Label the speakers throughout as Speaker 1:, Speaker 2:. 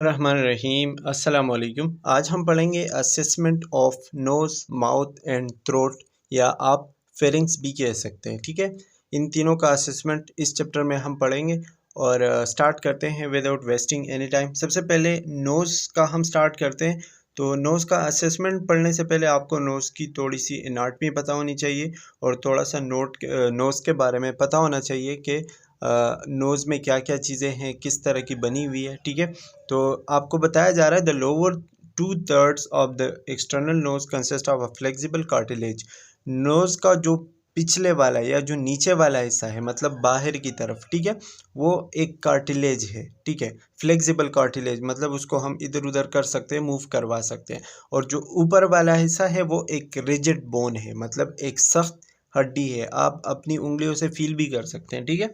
Speaker 1: रहमान रहीम अस्सलाम वालेकुम। आज हम पढ़ेंगे assessment of nose mouth and throat या आप फेरिंग्स भी कह सकते हैं। ठीक है, इन तीनों का असेसमेंट इस चैप्टर में हम पढ़ेंगे और स्टार्ट करते हैं विदाउट वेस्टिंग एनी टाइम। सबसे पहले नोज़ का हम स्टार्ट करते हैं। तो नोज़ का असेसमेंट पढ़ने से पहले आपको नोज़ की थोड़ी सी एनाटमी पता होनी चाहिए और थोड़ा सा नोज़ के बारे में पता होना चाहिए कि नोज़ में क्या क्या चीज़ें हैं, किस तरह की बनी हुई है। ठीक है, तो आपको बताया जा रहा है the lower 2/3 of the external nose consist of a flexible cartilage. Nose का जो पिछले वाला या जो नीचे वाला हिस्सा है, मतलब बाहर की तरफ, ठीक है, वो एक कार्टिलेज है। ठीक है, फ्लेक्सिबल कार्टिलेज मतलब उसको हम इधर उधर कर सकते हैं, मूव करवा सकते हैं। और जो ऊपर वाला हिस्सा है वो एक रिजिड बोन है, मतलब एक सख्त हड्डी है। आप अपनी उंगलियों से फील भी कर सकते हैं। ठीक है,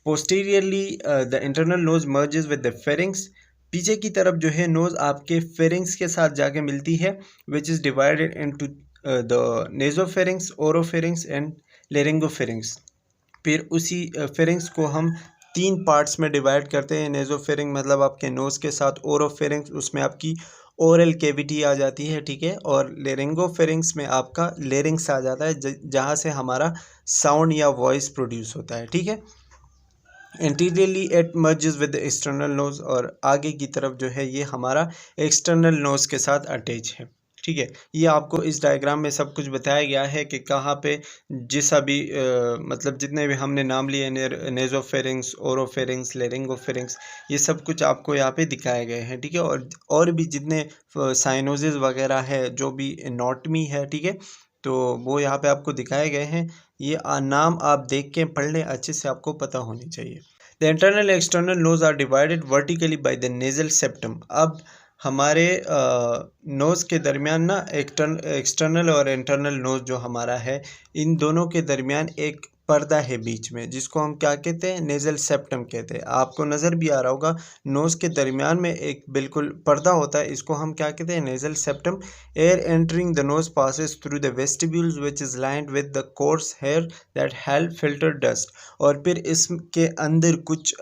Speaker 1: posteriorly the internal nose merges with the pharynx. पीछे की तरफ जो है नोज आपके फेरिंग्स के साथ जाके मिलती है, which is divided into the nasopharynx, oropharynx and laryngopharynx. फिर उसी फेरिंग्स को हम तीन पार्ट्स में डिवाइड करते हैं। नेजोफेरिंग मतलब आपके नोज़ के साथ, ओरोफेरिंग्स उसमें आपकी ओरल कैविटी आ जाती है। ठीक है, और लेरिंगोफेरिंग्स में आपका लेरिंग्स आ जाता है, जहाँ से हमारा साउंड या वॉइस प्रोड्यूस होता है। ठीक है, anteriorly it merges with external nose, और आगे की तरफ जो है ये हमारा एक्सटर्नल नोज के साथ अटैच है। ठीक है, ये आपको इस डायग्राम में सब कुछ बताया गया है कि कहाँ पे जैसा भी मतलब जितने भी हमने नाम लिए, नेजोफेरिंग्स, ओरोफेरिंग्स, लेरिंगोफेरिंग्स, ये सब कुछ आपको यहाँ पे दिखाए गए हैं। ठीक है, और भी जितने साइनोजेस वगैरह है, जो भी एनाटॉमी है, ठीक है, तो वो यहाँ पे आपको दिखाए गए हैं। ये नाम आप देख के पढ़ लें, अच्छे से आपको पता होनी चाहिए। The internal external nose are divided vertically by the nasal septum. अब हमारे नोज़ के दरमियान ना एक्सटर्नल और इंटरनल नोज़ जो हमारा है, इन दोनों के दरमियान एक पर्दा है बीच में, जिसको हम क्या कहते हैं, नेजल सेप्टम कहते हैं। आपको नज़र भी आ रहा होगा, नोज़ के दरमियान में एक बिल्कुल पर्दा होता है, इसको हम क्या कहते हैं, nasal septum. Air entering the nose passes through the vestibules which is lined with the coarse hair that help filter dust. और फिर इसके अंदर कुछ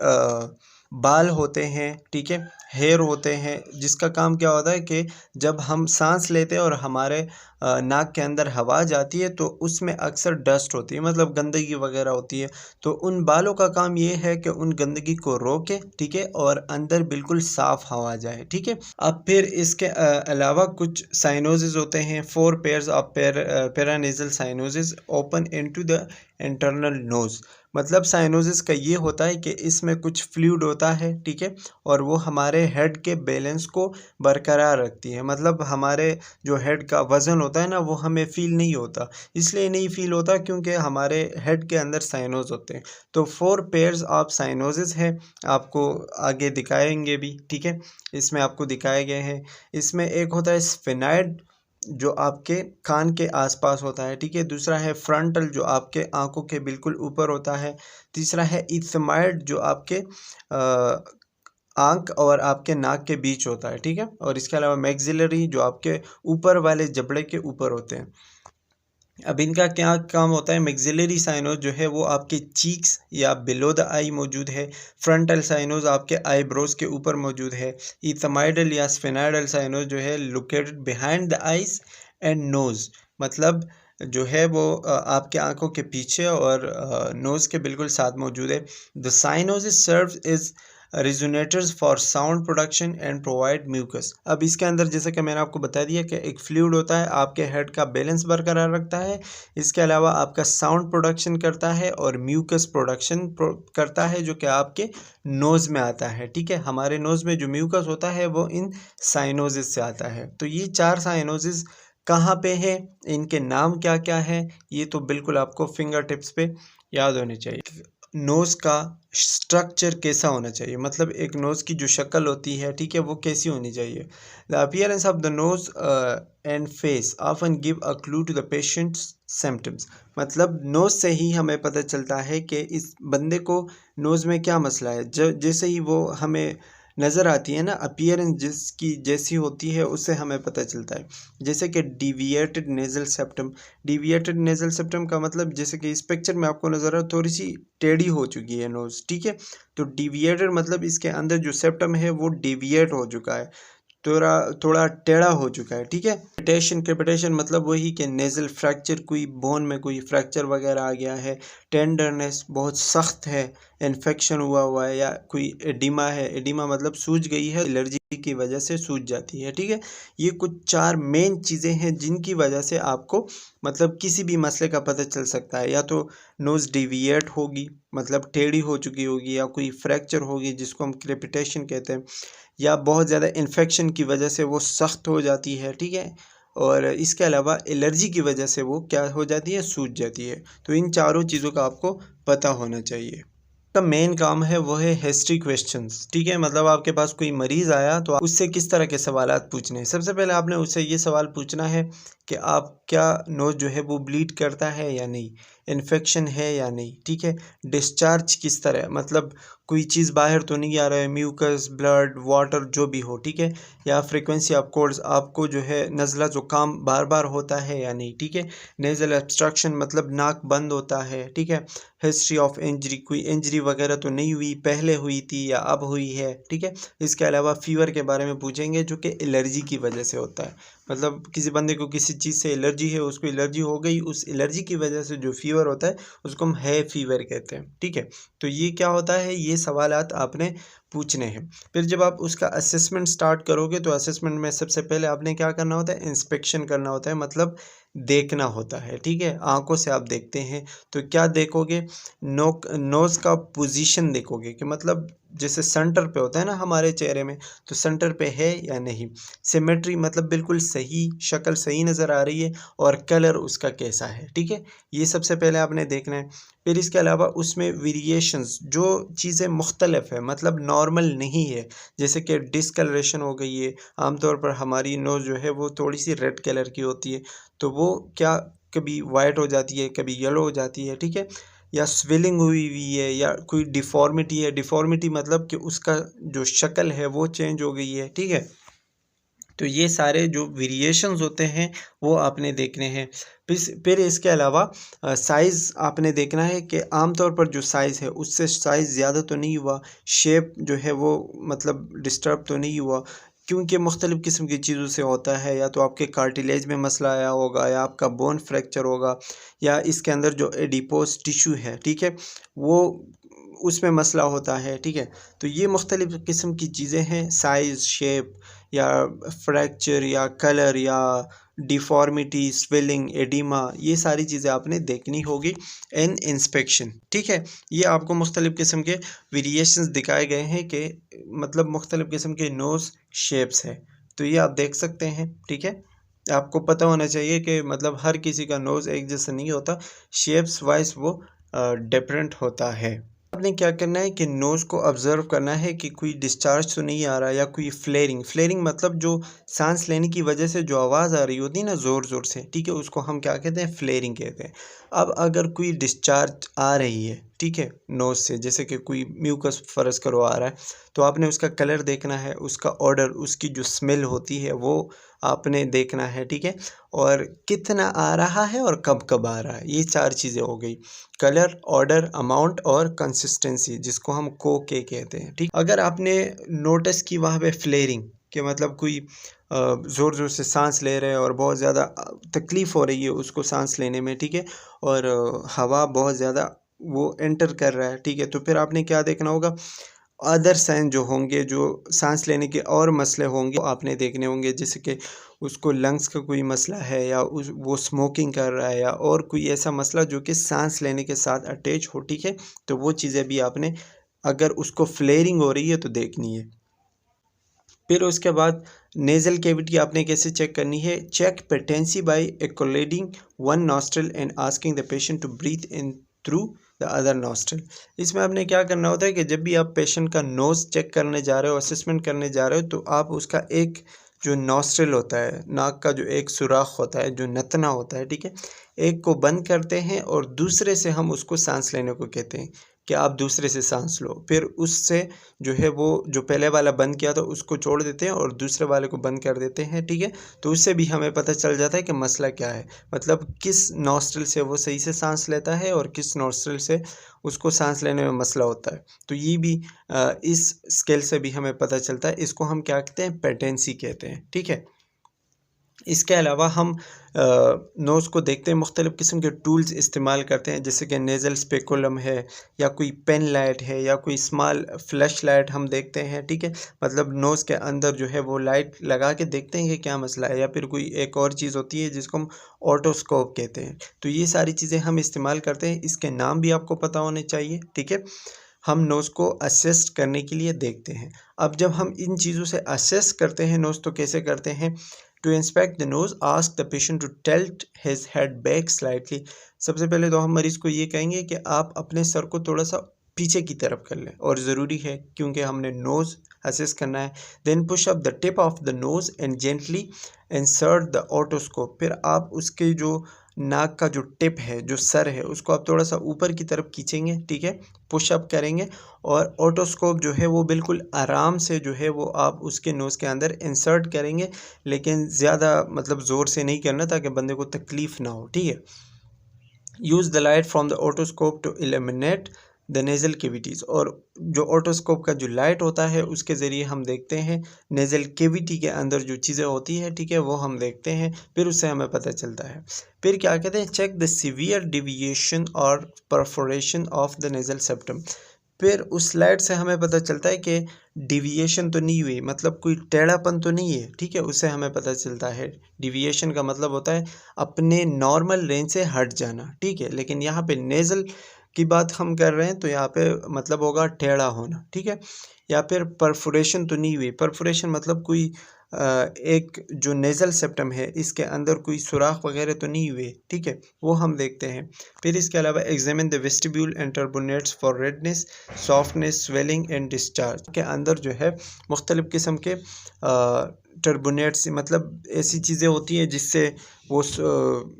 Speaker 1: बाल होते हैं, ठीक है, हेयर होते हैं, जिसका काम क्या होता है कि जब हम सांस लेते हैं और हमारे नाक के अंदर हवा जाती है तो उसमें अक्सर डस्ट होती है, मतलब गंदगी वगैरह होती है। तो उन बालों का काम ये है कि उन गंदगी को रोके, ठीक है, और अंदर बिल्कुल साफ हवा जाए। ठीक है, अब फिर इसके अलावा कुछ साइनोजेस होते हैं, 4 pairs of paranasal sinuses open into the internal nose. मतलब साइनोसिस का ये होता है कि इसमें कुछ फ्लूइड होता है, ठीक है, और वो हमारे हेड के बैलेंस को बरकरार रखती है। मतलब हमारे जो हेड का वज़न होता है ना, वो हमें फील नहीं होता। इसलिए नहीं फील होता क्योंकि हमारे हेड के अंदर साइनोज होते हैं। तो 4 पेयर्स ऑफ साइनोसिस है, आपको आगे दिखाएंगे भी। ठीक है, इसमें आपको दिखाए गए हैं। इसमें एक होता है स्फेनाइड, जो आपके कान के आसपास होता है। ठीक है, दूसरा है फ्रंटल, जो आपके आंखों के बिल्कुल ऊपर होता है। तीसरा है इथमाइड, जो आपके आंख और आपके नाक के बीच होता है। ठीक है, और इसके अलावा मैक्सिलरी, जो आपके ऊपर वाले जबड़े के ऊपर होते हैं। अब इनका क्या काम होता है, मैक्सिलरी साइनोज जो है वो आपके चीक्स या बिलो द आई मौजूद है। फ्रंटल साइनोज आपके आईब्रोज के ऊपर मौजूद है। इथमाइडल या स्फेनाइडल साइनोज जो है located behind the eyes and nose, मतलब जो है वो आपके आंखों के पीछे और नोज के बिल्कुल साथ मौजूद है। The sinuses serves as resonators for sound production and provide mucus. अब इसके अंदर जैसे कि मैंने आपको बता दिया कि एक फ्लूइड होता है, आपके हेड का बैलेंस बरकरार रखता है। इसके अलावा आपका साउंड प्रोडक्शन करता है और म्यूकस प्रोडक्शन करता है, जो कि आपके नोज़ में आता है। ठीक है, हमारे नोज़ में जो म्यूकस होता है वो इन साइनोसिस से आता है। तो ये 4 साइनोसिस कहाँ पे है, इनके नाम क्या क्या है, ये तो बिल्कुल आपको फिंगर टिप्स पे याद होने चाहिए। नोज़ का स्ट्रक्चर कैसा होना चाहिए, मतलब एक नोज़ की जो शक्ल होती है, ठीक है, वो कैसी होनी चाहिए। The appearance of the nose and face often give a clue to the patient's symptoms. मतलब नोज़ से ही हमें पता चलता है कि इस बंदे को नोज़ में क्या मसला है। जैसे ही वो हमें नज़र आती है ना, अपीयरेंस जिसकी जैसी होती है उससे हमें पता चलता है। जैसे कि deviated nasal septum, deviated nasal septum का मतलब जैसे कि इस पिक्चर में आपको नज़र आ रहा है थोड़ी सी टेढ़ी हो चुकी है नोज़, ठीक है। तो डिविएटेड मतलब इसके अंदर जो सेप्टम है वो डिविएट हो चुका है, थोड़ा थोड़ा टेढ़ा हो चुका है, ठीक है। क्रेपिटेशन मतलब वही कि नेज़ल फ्रैक्चर, कोई बोन में कोई फ्रैक्चर वगैरह आ गया है, टेंडरनेस बहुत सख्त है, इन्फेक्शन हुआ है, या कोई एडिमा है, एडिमा मतलब सूज गई है, एलर्जी की वजह से सूज जाती है, ठीक है। ये कुछ 4 मेन चीज़ें हैं जिनकी वजह से आपको मतलब किसी भी मसले का पता चल सकता है। या तो नोज़ डिविएट होगी मतलब टेढ़ी हो चुकी होगी, या कोई फ्रैक्चर होगी जिसको हम क्रेपिटेशन कहते हैं, या बहुत ज़्यादा इन्फेक्शन की वजह से वो सख्त हो जाती है, ठीक है। और इसके अलावा एलर्जी की वजह से वो क्या हो जाती है, सूज जाती है। तो इन चारों चीज़ों का आपको पता होना चाहिए। का मेन काम है वो है हिस्ट्री क्वेश्चंस, ठीक है। मतलब आपके पास कोई मरीज़ आया तो उससे किस तरह के सवालात पूछने हैं। सबसे पहले आपने उससे ये सवाल पूछना है कि आप क्या नोज़ जो है वो ब्लीड करता है या नहीं, इन्फेक्शन है या नहीं, ठीक है। डिस्चार्ज किस तरह, मतलब कोई चीज़ बाहर तो नहीं आ रहा है, म्यूकस, ब्लड, वाटर जो भी हो, ठीक है। या फ्रीक्वेंसी ऑफ कोल्ड्स, आपको जो है नज़ला ज़ुकाम बार बार होता है या नहीं, ठीक है। नेज़ल ऑब्स्ट्रक्शन मतलब नाक बंद होता है, ठीक है। हिस्ट्री ऑफ इंजरी, कोई इंजरी वगैरह तो नहीं हुई, पहले हुई थी या अब हुई है, ठीक है। इसके अलावा फ़ीवर के बारे में पूछेंगे जो कि एलर्जी की वजह से होता है। मतलब किसी बंदे को किसी चीज़ से एलर्जी है, उसको एलर्जी हो गई, उस एलर्जी की वजह से जो फ़ीवर होता है उसको हम है फ़ीवर कहते हैं, ठीक है। तो ये क्या होता है, ये सवालात आपने पूछने हैं। फिर जब आप उसका असेसमेंट स्टार्ट करोगे तो असेसमेंट में सबसे पहले आपने क्या करना होता है, इंस्पेक्शन करना होता है, मतलब देखना होता है, ठीक है। आंखों से आप देखते हैं तो क्या देखोगे, नोज़ का पोजीशन देखोगे कि मतलब जैसे सेंटर पे होता है ना हमारे चेहरे में, तो सेंटर पे है या नहीं। सिमेट्री मतलब बिल्कुल सही, शक्ल सही नज़र आ रही है, और कलर उसका कैसा है, ठीक है। ये सबसे पहले आपने देखना है। फिर इसके अलावा उसमें वेरिएशंस, जो चीज़ें मुख्तलिफ है मतलब नॉर्मल नहीं है, जैसे कि डिसकलरेशन हो गई है। आमतौर पर हमारी नोज़ जो है वो थोड़ी सी रेड कलर की होती है, तो वो क्या कभी वाइट हो जाती है, कभी येलो हो जाती है, ठीक है। या स्वेलिंग हुई हुई है, या कोई डिफ़ॉर्मिटी है, डिफ़ॉर्मिटी मतलब कि उसका जो शक्ल है वो चेंज हो गई है, ठीक है। तो ये सारे जो वेरिएशंस होते हैं वो आपने देखने हैं। फिर इसके अलावा साइज़ आपने देखना है कि आमतौर पर जो साइज़ है उससे साइज़ ज़्यादा तो नहीं हुआ, शेप जो है वो मतलब डिस्टर्ब तो नहीं हुआ, क्योंकि मुख्तलिफ़ किस्म की चीज़ों से होता है। या तो आपके कार्टिलेज में मसला आया होगा, या आपका बोन फ्रैक्चर होगा, या इसके अंदर जो एडिपोज टिश्यू है, ठीक है, वो उसमें मसला होता है, ठीक है। तो ये मुख्तलिफ़ किस्म की चीज़ें हैं, साइज़, शेप, या फ्रैक्चर, या कलर, या डिफ़ॉर्मिटी, स्वेलिंग, एडिमा, ये सारी चीज़ें आपने देखनी होगी इन इंस्पेक्शन, ठीक है। ये आपको मुख्तलिफ़ किस्म के वेरिएशंस दिखाए गए हैं कि मतलब मुख्तलिफ़ किस्म के नोज़ शेप्स हैं, तो ये आप देख सकते हैं, ठीक है। आपको पता होना चाहिए कि मतलब हर किसी का नोज़ एक जैसा नहीं होता, शेप्स वाइज़ वो डिफरेंट होता है। आपने क्या करना है कि नोज़ को ऑब्ज़र्व करना है कि कोई डिस्चार्ज तो नहीं आ रहा, या कोई फ्लेयरिंग मतलब जो सांस लेने की वजह से जो आवाज़ आ रही होती है ना ज़ोर ज़ोर से, ठीक है, उसको हम क्या कहते हैं, फ्लेयरिंग कहते हैं। अब अगर कोई डिस्चार्ज आ रही है, ठीक है, नोज़ से, जैसे कि कोई म्यूकस फ़र्ज़ करो आ रहा है, तो आपने उसका कलर देखना है, उसका ऑडर, उसकी जो स्मेल होती है वो आपने देखना है, ठीक है। और कितना आ रहा है और कब-कब आ रहा है, ये 4 चीज़ें हो गई। कलर, ऑर्डर, अमाउंट और कंसिस्टेंसी, जिसको हम के कहते हैं, ठीक। अगर आपने नोटिस की वहाँ पे फ्लेयरिंग कि मतलब कोई ज़ोर ज़ोर से सांस ले रहे हैं और बहुत ज़्यादा तकलीफ़ हो रही है उसको सांस लेने में, ठीक है, और हवा बहुत ज़्यादा वो एंटर कर रहा है, ठीक है, तो फिर आपने क्या देखना होगा, अदर साइन जो होंगे, जो सांस लेने के और मसले होंगे वो आपने देखने होंगे, जैसे कि उसको लंग्स का कोई मसला है, या वो स्मोकिंग कर रहा है, या और कोई ऐसा मसला जो कि सांस लेने के साथ अटैच हो, ठीक है। तो वो चीज़ें भी आपने, अगर उसको फ्लेयरिंग हो रही है तो देखनी है। फिर उसके बाद नेज़ल कैविटी आपने कैसे चेक करनी है, check patency by occluding one nostril and asking the patient to breathe in through the other nostril. इसमें आपने क्या करना होता है कि जब भी आप पेशेंट का नोज़ चेक करने जा रहे हो, असेसमेंट करने जा रहे हो, तो आप उसका एक जो नॉस्ट्रल होता है, नाक का जो एक सुराख होता है, जो नतना होता है, ठीक है, एक को बंद करते हैं और दूसरे से हम उसको सांस लेने को कहते हैं। कि आप दूसरे से सांस लो, फिर उससे जो है वो जो पहले वाला बंद किया था उसको छोड़ देते हैं और दूसरे वाले को बंद कर देते हैं, ठीक है। तो उससे भी हमें पता चल जाता है कि मसला क्या है, मतलब किस नॉस्ट्रिल से वो सही से सांस लेता है और किस नॉस्ट्रिल से उसको सांस लेने में मसला होता है। तो ये भी इस स्केल से भी हमें पता चलता है। इसको हम क्या कहते हैं, पेटेंसी कहते हैं, ठीक है। इसके अलावा हम नोज़ को देखते हैं, मुख्तलिफ़ किस्म के टूल्स इस्तेमाल करते हैं, जैसे कि नेज़ल स्पेकुलम है या कोई पेन लाइट है या कोई स्मॉल फ्लैश लाइट हम देखते हैं, ठीक है। मतलब नोज़ के अंदर जो है वो लाइट लगा के देखते हैं कि क्या मसला है, या फिर कोई एक और चीज़ होती है जिसको हम ऑटोस्कोप कहते हैं। तो ये सारी चीज़ें हम इस्तेमाल करते हैं, इसके नाम भी आपको पता होने चाहिए, ठीक है। हम नोज़ को असेस करने के लिए देखते हैं। अब जब हम इन चीज़ों से असेस करते हैं नोज़, तो कैसे करते हैं? To inspect the nose ask the patient to tilt his head back slightly. सबसे पहले तो हम मरीज़ को ये कहेंगे कि आप अपने सर को थोड़ा सा पीछे की तरफ कर लें, और ज़रूरी है क्योंकि हमने नोज़ असेस करना है। Then push up the tip of the nose and gently insert the otoscope. फिर आप उसके जो नाक का जो टिप है, जो सर है, उसको आप थोड़ा सा ऊपर की तरफ खींचेंगे, ठीक है, पुशअप करेंगे, और ऑटोस्कोप जो है वो बिल्कुल आराम से जो है वो आप उसके नोज़ के अंदर इंसर्ट करेंगे, लेकिन ज़्यादा मतलब ज़ोर से नहीं करना ताकि बंदे को तकलीफ़ ना हो, ठीक है। Use the light from the otoscope to illuminate the nasal cavities. और जो ऑटोस्कोप का जो लाइट होता है उसके ज़रिए हम देखते हैं नेज़ल कैविटी के अंदर जो चीज़ें होती है, ठीक है, वो हम देखते हैं, फिर उससे हमें पता चलता है। फिर क्या कहते हैं, चेक द सीवियर डिविएशन और perforation of the nasal septum. फिर उस लाइट से हमें पता चलता है कि डिविएशन तो नहीं हुई, मतलब कोई टेढ़ापन तो नहीं है, ठीक है, उससे हमें पता चलता है। डिविएशन का मतलब होता है अपने नॉर्मल रेंज से हट जाना, ठीक है। लेकिन यहाँ पे नेज़ल की बात हम कर रहे हैं तो यहाँ पे मतलब होगा टेढ़ा होना, ठीक है। या फिर परफोरेशन तो नहीं हुई, परफोरेशन मतलब कोई एक जो नेज़ल सेप्टम है इसके अंदर कोई सुराख वगैरह तो नहीं हुए, ठीक है, वो हम देखते हैं। फिर इसके अलावा examine the vestibule and turbinates for redness, softness, swelling and discharge. के अंदर जो है मुख्तलिफ़ किस्म के टर्बुनेट्स, मतलब ऐसी चीज़ें होती हैं जिससे वो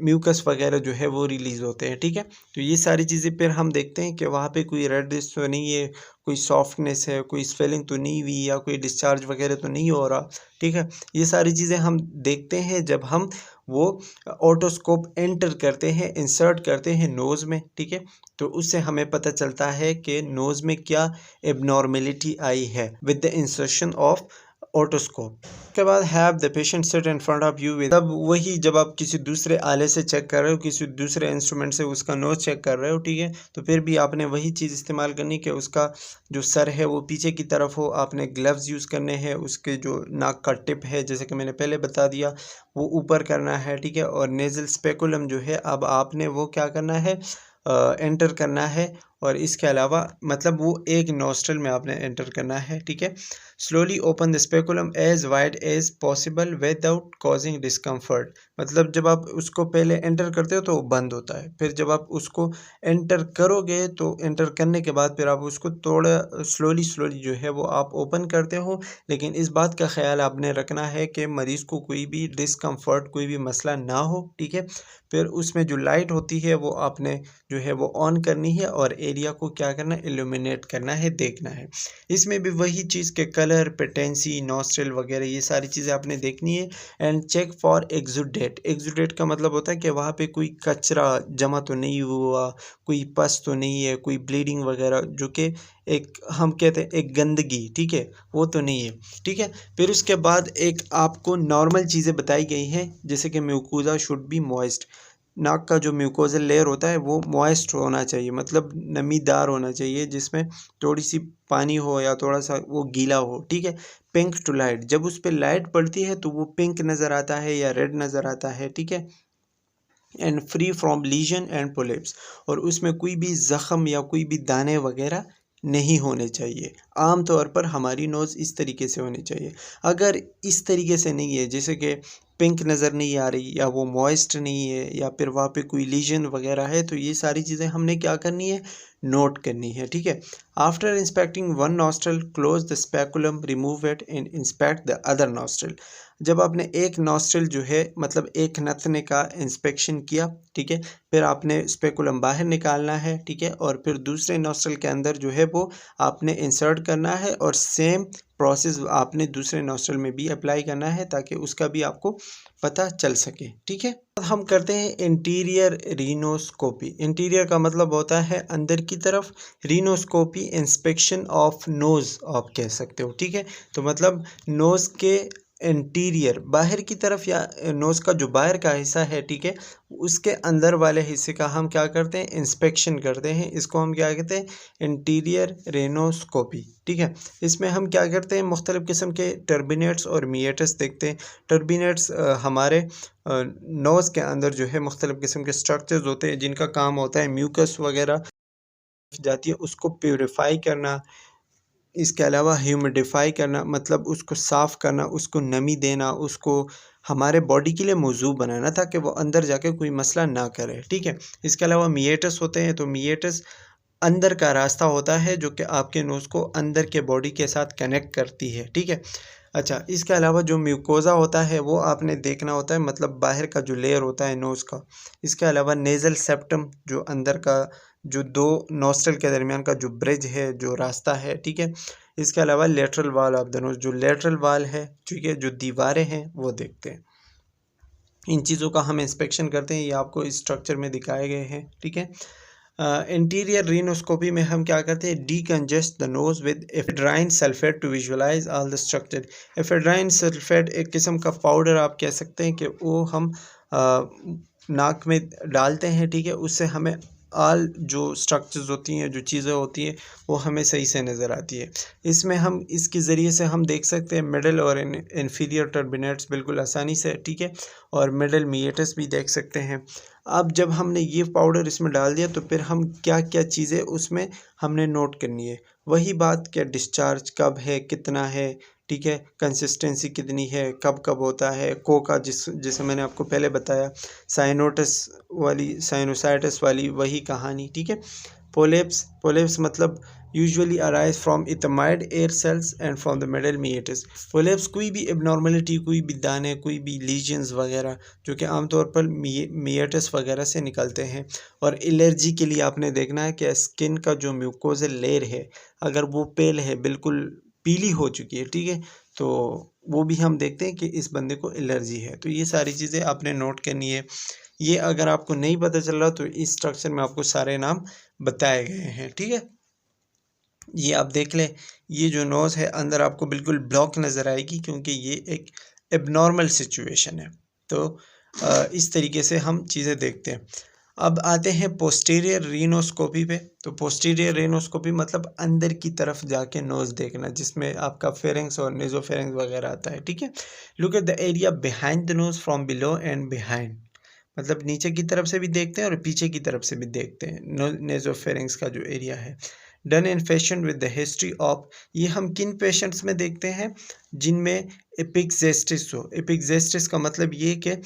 Speaker 1: म्यूकस वगैरह जो है वो रिलीज़ होते हैं, ठीक है। तो ये सारी चीज़ें फिर हम देखते हैं कि वहाँ पे कोई रेडनेस तो नहीं है, कोई सॉफ्टनेस है, कोई स्वेलिंग तो नहीं हुई, या कोई डिस्चार्ज वगैरह तो नहीं हो रहा, ठीक है। ये सारी चीज़ें हम देखते हैं जब हम वो ऑटोस्कोप एंटर करते हैं, इंसर्ट करते हैं नोज़ में, ठीक है। तो उससे हमें पता चलता है कि नोज़ में क्या एबनॉर्मेलिटी आई है with the insertion of otoscope. के बाद have the patient sit in front of you with, तब वही जब आप किसी दूसरे आले से चेक कर रहे हो, किसी दूसरे इंस्ट्रूमेंट से उसका नोज़ चेक कर रहे हो, ठीक है, तो फिर भी आपने वही चीज़ इस्तेमाल करनी कि उसका जो सर है वो पीछे की तरफ हो, आपने ग्लव्स यूज़ करने हैं, उसके जो नाक का टिप है जैसे कि मैंने पहले बता दिया वो ऊपर करना है, ठीक है। और नेज़ल स्पेकुलम जो है अब आपने वो क्या करना है, एंटर करना है, और इसके अलावा मतलब वो एक नॉस्ट्रल में आपने एंटर करना है, ठीक है। Slowly open the speculum as wide as possible without causing discomfort. मतलब जब आप उसको पहले एंटर करते हो तो वो बंद होता है, फिर जब आप उसको एंटर करोगे तो एंटर करने के बाद फिर आप उसको थोड़ा स्लोली जो है वो आप ओपन करते हो, लेकिन इस बात का ख्याल आपने रखना है कि मरीज़ को कोई भी डिस्कम्फर्ट, कोई भी मसला ना हो, ठीक है। फिर उसमें जो लाइट होती है वो आपने जो है वो ऑन करनी है, और एरिया को क्या करना है, इल्यूमिनेट करना है, देखना है। इसमें भी वही चीज़ के कलर, पेटेंसी, नॉस्ट्रिल वगैरह ये सारी चीज़ें आपने देखनी है। And check for exudate. Exudate का मतलब होता है कि वहाँ पे कोई कचरा जमा तो नहीं हुआ, कोई पस तो नहीं है, कोई ब्लीडिंग वगैरह, जो कि एक हम कहते हैं एक गंदगी, ठीक है, वो तो नहीं है, ठीक है। फिर उसके बाद एक आपको नॉर्मल चीज़ें बताई गई हैं, जैसे कि म्यूकोजा शुड बी मॉइस्ट। नाक का जो म्यूकोजल लेयर होता है वो मॉइस्ट होना चाहिए, मतलब नमीदार होना चाहिए, जिसमें थोड़ी सी पानी हो या थोड़ा सा वो गीला हो, ठीक है। पिंक टू लाइट, जब उस पर लाइट पड़ती है तो वो पिंक नज़र आता है या रेड नज़र आता है, ठीक है। And free from lesion and polyps, और उसमें कोई भी ज़ख़म या कोई भी दाने वगैरह नहीं होने चाहिए। आम तौर पर हमारी नोज़ इस तरीके से होनी चाहिए। अगर इस तरीके से नहीं है, जैसे कि पिंक नज़र नहीं आ रही, या वो मॉइस्ट नहीं है, या फिर वहाँ पे कोई लीजन वगैरह है, तो ये सारी चीज़ें हमने क्या करनी है, नोट करनी है, ठीक है। After inspecting one nostril close the speculum, remove it and inspect the other nostril. जब आपने एक नॉस्ट्रल जो है मतलब एक नथने का इंस्पेक्शन किया, ठीक है, फिर आपने स्पेकुलम बाहर निकालना है, ठीक है, और फिर दूसरे नॉस्ट्रल के अंदर जो है वो आपने इंसर्ट करना है, और सेम प्रोसेस आपने दूसरे नॉस्ट्रल में भी अप्लाई करना है ताकि उसका भी आपको पता चल सके, ठीक है। अब हम करते हैं इंटीरियर रीनोस्कोपी। इंटीरियर का मतलब होता है अंदर की तरफ, रीनोस्कोपी इंस्पेक्शन ऑफ नोज़ आप कह सकते हो, ठीक है। तो मतलब नोज़ के इंटीरियर बाहर की तरफ, या नोज़ का जो बाहर का हिस्सा है, ठीक है, उसके अंदर वाले हिस्से का हम क्या करते हैं, इंस्पेक्शन करते हैं। इसको हम क्या कहते हैं, इंटीरियर रेनोस्कोपी, ठीक है। इसमें हम क्या करते हैं, मुख्तलिफ़ किस्म के टर्बिनेट्स और मिएटस देखते हैं। टर्बिनेट्स हमारे नोज़ के अंदर जो है मुख्तलिफ़ किस्म के स्ट्रक्चर्स होते हैं जिनका काम होता है म्यूकस वगैरह जाती है उसको प्योरीफाई करना, इसके अलावा ह्यूमिडिफाई करना, मतलब उसको साफ़ करना, उसको नमी देना, उसको हमारे बॉडी के लिए मौजूद बनाना ताकि वो अंदर जाके कोई मसला ना करे, ठीक है। इसके अलावा मिएटस होते हैं, तो मिएटस अंदर का रास्ता होता है जो कि आपके नोज़ को अंदर के बॉडी के साथ कनेक्ट करती है, ठीक है। अच्छा, इसके अलावा जो म्यूकोज़ा होता है वो आपने देखना होता है, मतलब बाहर का जो लेयर होता है नोज़ का। इसके अलावा नेज़ल सेप्टम जो अंदर का, जो दो नॉस्ट्रल के दरमियान का जो ब्रिज है, जो रास्ता है, ठीक है। इसके अलावा lateral wall of the nose, जो लेटरल वॉल है, ठीक है, जो दीवारें हैं वो देखते हैं। इन चीज़ों का हम इंस्पेक्शन करते हैं, ये आपको इस स्ट्रक्चर में दिखाए गए हैं, ठीक है। इंटीरियर रीनोस्कोपी में हम क्या करते हैं, decongest the nose with ephedrine sulphate to visualize all the structure. Ephedrine sulphate एक किस्म का पाउडर आप कह सकते हैं कि वो हम नाक में डालते हैं, ठीक है। उससे हमें ऑल जो स्ट्रक्चर्स होती हैं, जो चीज़ें होती हैं, वो हमें सही से नज़र आती है। इसमें हम इसके ज़रिए से हम देख सकते हैं मिडल और इन्फीरियर टर्बिनेट्स बिल्कुल आसानी से, ठीक है, और मिडल मिएटस भी देख सकते हैं। अब जब हमने ये पाउडर इसमें डाल दिया तो फिर हम क्या क्या चीज़ें उसमें हमने नोट करनी है। वही बात कि डिस्चार्ज कब है, कितना है, ठीक है, कंसिस्टेंसी कितनी है, कब कब होता है, कोका जिसे मैंने आपको पहले बताया, साइनोसाइटिस वाली वही कहानी, ठीक है। पोलेप्स मतलब usually arise from ethmoid air cells and from the middle meatus. Polyps कोई भी एबनॉर्मलिटी, कोई भी दाने, कोई भी लीजन्स वगैरह जो कि आमतौर पर मिएटस वगैरह से निकलते हैं। और एलर्जी के लिए आपने देखना है कि स्किन का जो म्यूकोजल लेयर है, अगर वो पेल है, बिल्कुल पीली हो चुकी है, ठीक है, तो वो भी हम देखते हैं कि इस बंदे को एलर्जी है। तो ये सारी चीज़ें आपने नोट करनी है। ये अगर आपको नहीं पता चल रहा तो इस स्ट्रक्चर में आपको सारे नाम बताए गए हैं, ठीक है। ये आप देख लें, ये जो नोज़ है अंदर आपको बिल्कुल ब्लॉक नज़र आएगी क्योंकि ये एक एबनॉर्मल सिचुएशन है। तो इस तरीके से हम चीज़ें देखते हैं। अब आते हैं पोस्टीरियर रीनोस्कोपी पे। तो पोस्टीरियर रीनोस्कोपी मतलब अंदर की तरफ जाके नोज़ देखना, जिसमें आपका फेरिंग्स और नेज़ोफेरिंग्स वगैरह आता है, ठीक है। Look at the area behind the nose from below and behind, मतलब नीचे की तरफ से भी देखते हैं और पीछे की तरफ से भी देखते हैं नेज़ोफेरिंग्स का जो एरिया है। Done in patient with the history of, ये हम किन पेशेंट्स में देखते हैं, जिनमें एपिक्जेस्टिस हो। एपिक्जेस्टिस का मतलब ये कि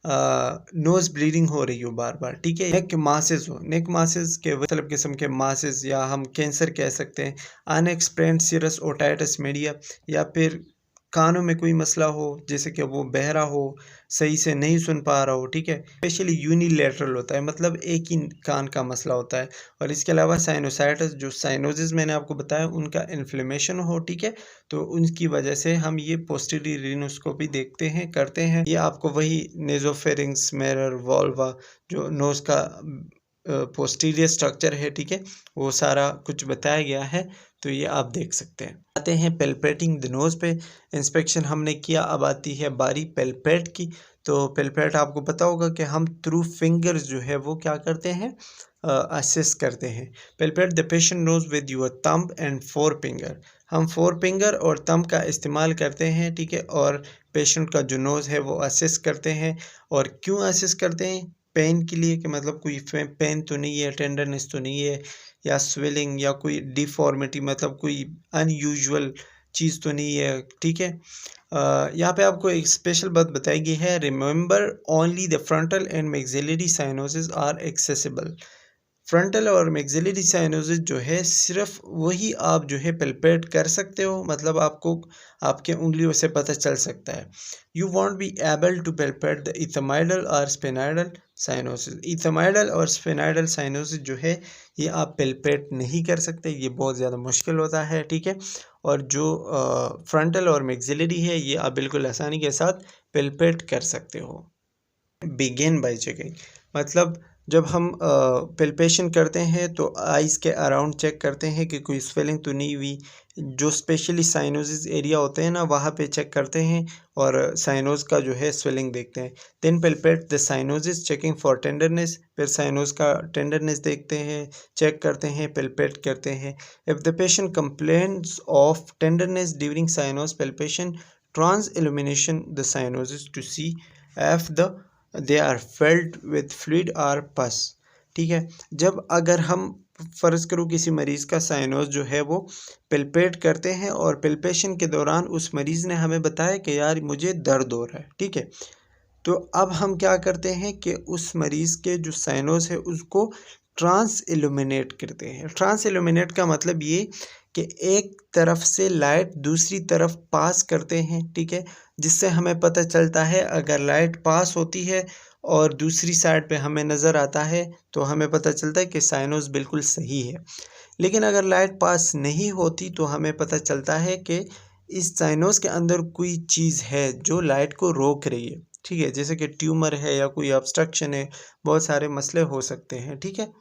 Speaker 1: नोज़ ब्लीडिंग हो रही हो बार बार, ठीक है। नेक मासेस हो, नेक मासेस के मतलब किस्म के मासेस, या हम कैंसर कह सकते हैं। अनएक्सप्लेन्ड सीरस ओटाइटिस मीडिया, या फिर कानों में कोई मसला हो, जैसे कि वो बहरा हो, सही से नहीं सुन पा रहा हो, ठीक है। स्पेशली यूनिलेटरल होता है, मतलब एक ही कान का मसला होता है। और इसके अलावा साइनोसाइटिस, जो साइनोसिस मैंने आपको बताया, उनका इन्फ्लेमेशन हो, ठीक है, तो उनकी वजह से हम ये पोस्टीरियर रीनोस्कोपी देखते हैं, करते हैं। ये आपको वही नेज़ोफेरिंग्स, मिरर, वॉल्वा, जो नोज़ का पोस्टीरियर स्ट्रक्चर है, ठीक है, वो सारा कुछ बताया गया है, तो ये आप देख सकते हैं। आते हैं पेल्पेटिंग द नोज़ पे। इंस्पेक्शन हमने किया, अब आती है बारी पेल्पेट की। तो पेल्पेट आपको पता होगा कि हम थ्रू फिंगर्स जो है वो क्या करते हैं, असेस करते हैं। Palpate the patient nose with your thumb and four finger, हम फोर फिंगर और थंब का इस्तेमाल करते हैं, ठीक है, और पेशेंट का जो नोज़ है वो असेस करते हैं। और क्यों असेस करते हैं, पेन के लिए, कि मतलब कोई पेन तो नहीं है, टेंडरनेस तो नहीं है, या स्वेलिंग, या कोई डिफॉर्मिटी, मतलब कोई अनयूजुअल चीज़ तो नहीं है, ठीक है। यहाँ पे आपको एक स्पेशल बात बताई गई है, remember only the frontal and maxillary sinuses are accessible. Frontal और मैक्सिलरी साइनोसिस जो है सिर्फ वही आप जो है पल्पेट कर सकते हो, मतलब आपको आपके उंगलियों से पता चल सकता है। You won't be able to palpate the ethmoidal और स्पेनाइडल साइनोसिस। इथमाइडल और स्पेनाइडल साइनोसिस जो है ये आप पल्पेट नहीं कर सकते, ये बहुत ज़्यादा मुश्किल होता है, ठीक है। और जो फ्रंटल और मैक्सिलरी है ये आप बिल्कुल आसानी के साथ पल्पेट कर सकते हो। बिगिन बाय चेकिंग, मतलब जब हम पल्पेशन करते हैं तो आइज़ के अराउंड चेक करते हैं कि कोई स्वेलिंग तो नहीं हुई। जो स्पेशली साइनोसिस एरिया होते हैं ना वहाँ पे चेक करते हैं और साइनोज का जो है स्वेलिंग देखते हैं। Then palpate the sinuses checking for tenderness, फिर साइनोज का टेंडरनेस देखते हैं, चेक करते हैं, पल्पेट करते हैं। If the patient complains of tenderness during sinus palpation, transillumination the sinuses to see if the they are filled with fluid or pus, ठीक है। जब अगर हम फ़र्ज़ करो किसी मरीज़ का साइनोज जो है वो पल्पेट करते हैं और पल्पेशन के दौरान उस मरीज़ ने हमें बताया कि यार मुझे दर्द हो रहा है, ठीक है। तो अब हम क्या करते हैं कि उस मरीज़ के जो साइनोज है उसको ट्रांस इल्यूमिनेट करते हैं। ट्रांस इल्यूमिनेट का मतलब ये कि एक तरफ से लाइट दूसरी तरफ पास करते हैं, ठीक है, जिससे हमें पता चलता है अगर लाइट पास होती है और दूसरी साइड पे हमें नज़र आता है तो हमें पता चलता है कि साइनोज बिल्कुल सही है। लेकिन अगर लाइट पास नहीं होती तो हमें पता चलता है कि इस साइनोज के अंदर कोई चीज़ है जो लाइट को रोक रही है, ठीक है, जैसे कि ट्यूमर है या कोई ऑब्स्ट्रक्शन है, बहुत सारे मसले हो सकते हैं, ठीक है।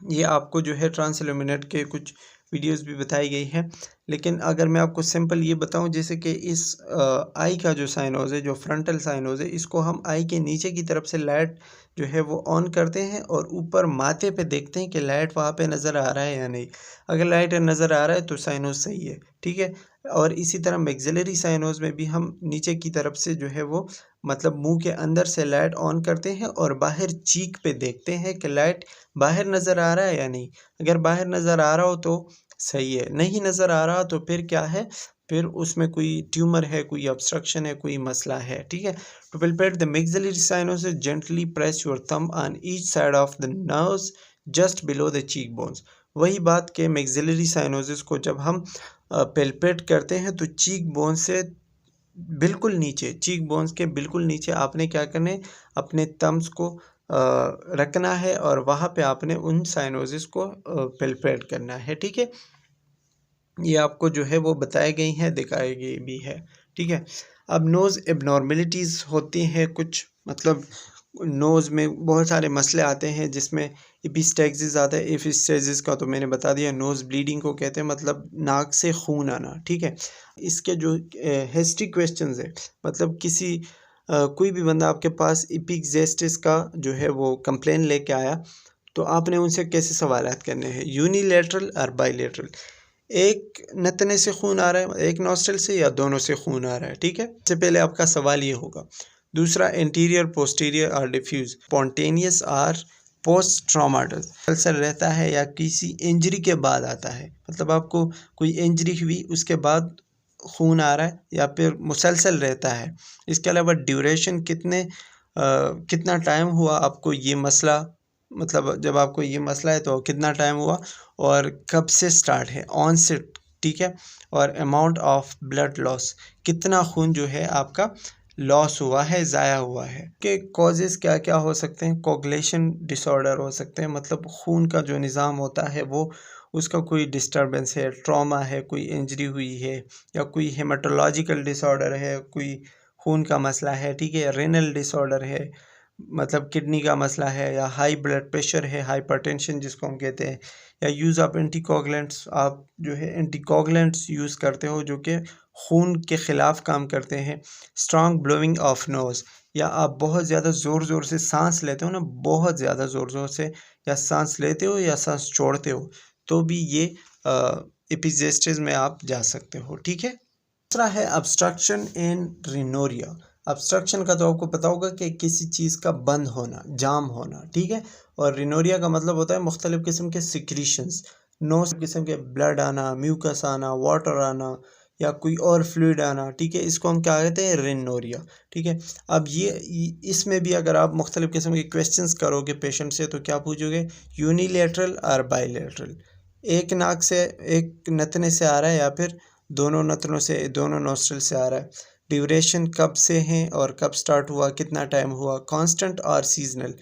Speaker 1: ये आपको जो है ट्रांस इल्यूमिनेट के कुछ वीडियोस भी बताई गई है। लेकिन अगर मैं आपको सिंपल ये बताऊं, जैसे कि इस आई का जो साइनोज है, जो फ्रंटल साइनोज है, इसको हम आई के नीचे की तरफ से लाइट जो है वो ऑन करते हैं और ऊपर माथे पे देखते हैं कि लाइट वहाँ पे नज़र आ रहा है या नहीं। अगर लाइट नज़र आ रहा है तो साइनोज सही है, ठीक है। और इसी तरह मैक्सिलरी साइनोज में भी हम नीचे की तरफ से जो है वो मतलब मुंह के अंदर से लाइट ऑन करते हैं और बाहर चीक पे देखते हैं कि लाइट बाहर नज़र आ रहा है या नहीं। अगर बाहर नज़र आ रहा हो तो सही है, नहीं नज़र आ रहा तो फिर क्या है, फिर उसमें कोई ट्यूमर है, कोई ऑब्स्ट्रक्शन है, कोई मसला है, ठीक है। To palpate the maxillary sinuses gently press your thumb on each side of the nerves just below the cheek bones. वही बात के मैक्सिलरी साइनोसिस को जब हम पल्पेट करते हैं तो चीक बोन से बिल्कुल नीचे, चीक बोन्स के बिल्कुल नीचे आपने क्या करना है, अपने थंब्स को रखना है और वहाँ पे आपने उन साइनोसिस को पल्पेट करना है, ठीक है। ये आपको जो है वो बताई गई हैं, दिखाई गई भी है, ठीक है। अब नोज़ एबनॉर्मेलिटीज़ होती हैं कुछ, मतलब नोज़ में बहुत सारे मसले आते हैं जिसमें एपिस्टैक्सिस आता है। एपिस्टैक्सिस का तो मैंने बता दिया, नोज़ ब्लीडिंग को कहते हैं, मतलब नाक से खून आना, ठीक है। इसके जो हिस्ट्री क्वेश्चंस है, मतलब किसी कोई भी बंदा आपके पास एपिक्जेस्टिस का जो है वो कंप्लेन लेके आया तो आपने उनसे कैसे सवालात करने हैं, यूनिलैटरल और बाईलैटरल। एक नतने से खून आ रहा है, एक नॉस्ट्रल से, या दोनों से खून आ रहा है, ठीक है। सबसे पहले आपका सवाल ये होगा। दूसरा, एंटीरियर, पोस्टीरियर और डिफ्यूज, स्पॉन्टेनियस और पोस्ट ट्रॉमाटल अल्सर रहता है या किसी इंजरी के बाद आता है, मतलब आपको कोई इंजरी हुई उसके बाद खून आ रहा है या फिर मुसलसल रहता है। इसके अलावा ड्यूरेशन, कितना टाइम हुआ आपको ये मसला, मतलब जब आपको ये मसला है तो कितना टाइम हुआ और कब से स्टार्ट है, ऑन से, ठीक है। और अमाउंट ऑफ ब्लड लॉस, कितना खून जो है आपका लॉस हुआ है, ज़ाया हुआ है। के कॉजेज़ क्या क्या हो सकते हैं, कोगुलेशन डिसऑर्डर हो सकते हैं, मतलब खून का जो निज़ाम होता है वो उसका कोई डिस्टर्बेंस है, ट्रॉमा है, कोई इंजरी हुई है, या कोई हेमाटोलॉजिकल डिसऑर्डर है, कोई खून का मसला है, ठीक है। रेनल डिसऑर्डर है, मतलब किडनी का मसला है, या हाई ब्लड प्रेशर है, हाइपरटेंशन जिसको हम कहते हैं, या यूज़ ऑफ एंटीकोगुलेंट्स, आप जो है एंटीकोगुलेंट्स यूज़ करते हो जो कि खून के ख़िलाफ़ काम करते हैं। स्ट्रॉन्ग ब्लोइंग ऑफ नोज़, या आप बहुत ज़्यादा ज़ोर ज़ोर से सांस लेते हो ना, बहुत ज़्यादा ज़ोर ज़ोर से या सांस लेते हो या सांस छोड़ते हो, तो भी ये एपिजेस्टिस में आप जा सकते हो, ठीक है। दूसरा है ऑब्स्ट्रक्शन इन रिनोरिया। ऑब्स्ट्रक्शन का तो आपको पता होगा कि किसी चीज़ का बंद होना, जाम होना, ठीक है। और रिनोरिया का मतलब होता है मुख्तलिफ़ किस्म के सिक्रीशंस, नोज किस्म के ब्लड आना, म्यूकस आना, वाटर आना या कोई और फ्लूइड आना, ठीक है, इसको हम क्या कहते हैं, रिनोरिया, ठीक है। अब ये इसमें भी अगर आप मुख्तलिफ़ किस्म के क्वेश्चंस करोगे पेशेंट से तो क्या पूछोगे, यूनिलेटरल और बाईलेटरल, एक नाक से एक नतने से आ रहा है या फिर दोनों नतनों से, दोनों नोस्ट्रल से आ रहा है, ड्यूरेशन कब से हैं और कब स्टार्ट हुआ, कितना टाइम हुआ, कांस्टेंट और सीजनल,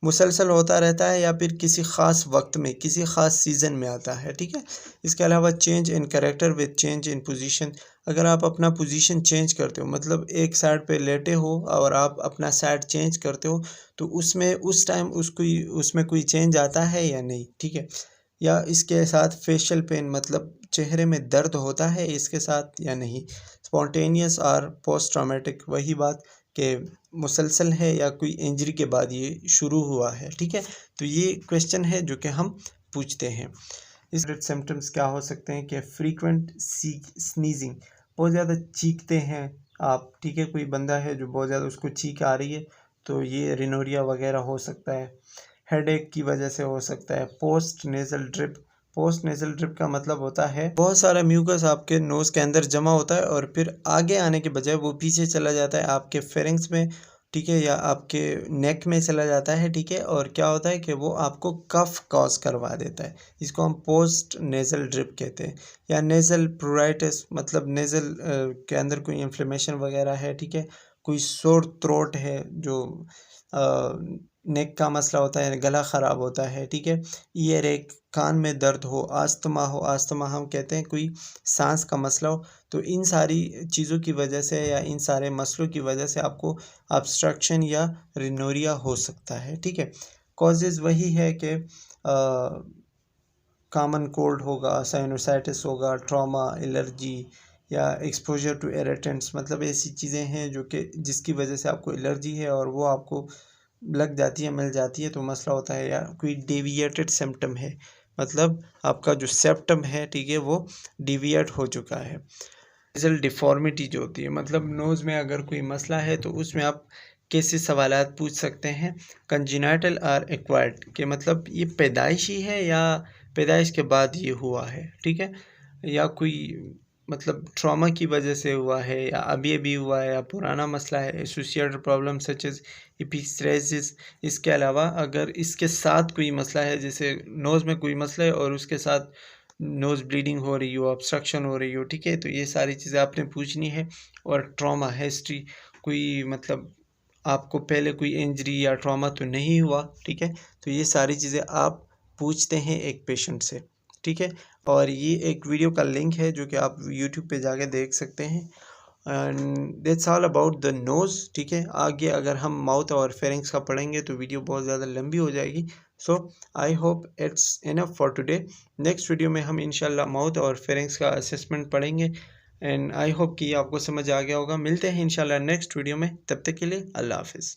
Speaker 1: मुसलसल होता रहता है या फिर किसी ख़ास वक्त में किसी ख़ास सीज़न में आता है, ठीक है। इसके अलावा change in character with change in position, अगर आप अपना पोजीशन चेंज करते हो, मतलब एक साइड पे लेटे हो और आप अपना साइड चेंज करते हो तो उसमें उस टाइम उसमें कोई चेंज आता है या नहीं, ठीक है। या इसके साथ फेशियल पेन, मतलब चेहरे में दर्द होता है इसके साथ या नहीं, स्पॉन्टेनियस और पोस्ट ट्रॉमेटिक, वही बात कि मुसलसल है या कोई इंजरी के बाद ये शुरू हुआ है, ठीक है। तो ये क्वेश्चन है जो कि हम पूछते हैं। इस सिम्टम्स क्या हो सकते हैं कि फ्रीक्वेंट स्नीजिंग, बहुत ज़्यादा चीखते हैं आप, ठीक है, कोई बंदा है जो बहुत ज़्यादा उसको चीख आ रही है तो ये रिनोरिया वगैरह हो सकता है। हेडेक की वजह से हो सकता है। Post nasal drip, post nasal drip का मतलब होता है बहुत सारा म्यूकस आपके नोज़ के अंदर जमा होता है और फिर आगे आने के बजाय वो पीछे चला जाता है आपके फेरिंग्स में, ठीक है, या आपके नेक में चला जाता है, ठीक है, और क्या होता है कि वो आपको कफ कॉज करवा देता है, इसको हम पोस्ट नेज़ल ड्रिप कहते हैं। या नेज़ल प्रूराइटिस, मतलब नेज़ल के अंदर कोई इन्फ्लेमेशन वगैरह है, ठीक है, कोई सोर थ्रोट है, जो नेक का मसला होता है, गला ख़राब होता है, ठीक है, ईयर एक, कान में दर्द हो, आस्थमा हो, आस्थमा हम कहते हैं कोई सांस का मसला हो, तो इन सारी चीज़ों की वजह से या इन सारे मसलों की वजह से आपको ऑब्स्ट्रक्शन या रिनोरिया हो सकता है, ठीक है। कॉजेज़ वही है कि कॉमन कोल्ड होगा, साइनोसाइटिस होगा, ट्रॉमा, एलर्जी या एक्सपोजर टू इरिटेंट्स, मतलब ऐसी चीज़ें हैं जो कि जिसकी वजह से आपको एलर्जी है और वो आपको लग जाती है, मिल जाती है, तो मसला होता है। या कोई डेविएटेड सिम्पटम है, मतलब आपका जो सेप्टम है, ठीक है, वो डिविएट हो चुका है। नेज़ल डिफ़ॉर्मिटी जो होती है, मतलब नोज़ में अगर कोई मसला है तो उसमें आप कैसे सवालात पूछ सकते हैं, कंजेनिटल और एक्वायर्ड, के मतलब ये पैदाइशी है या पैदाइश के बाद ये हुआ है, ठीक है, या कोई मतलब ट्रॉमा की वजह से हुआ है या अभी हुआ है या पुराना मसला है, associated problem such as epistaxis. इसके अलावा अगर इसके साथ कोई मसला है, जैसे नोज़ में कोई मसला है और उसके साथ नोज़ ब्लीडिंग हो रही हो, ऑब्स्ट्रक्शन हो रही हो, ठीक है, तो ये सारी चीज़ें आपने पूछनी है। और ट्रॉमा हिस्ट्री, कोई मतलब आपको पहले कोई इंजरी या ट्रॉमा तो नहीं हुआ, ठीक है, तो ये सारी चीज़ें आप पूछते हैं एक पेशेंट से, ठीक है। और ये एक वीडियो का लिंक है जो कि आप यूट्यूब पे जाके देख सकते हैं। And that's all about the nose, ठीक है। आगे अगर हम माउथ और फेरिंग्स का पढ़ेंगे तो वीडियो बहुत ज़्यादा लंबी हो जाएगी, so I hope it's enough for today. Next video में हम इंशाल्लाह माउथ और फेरिंग्स का असेसमेंट पढ़ेंगे एंड आई होप कि आपको समझ आ गया होगा। मिलते हैं इंशाल्लाह नेक्स्ट वीडियो में, तब तक के लिए अल्लाह हाफ़िज़।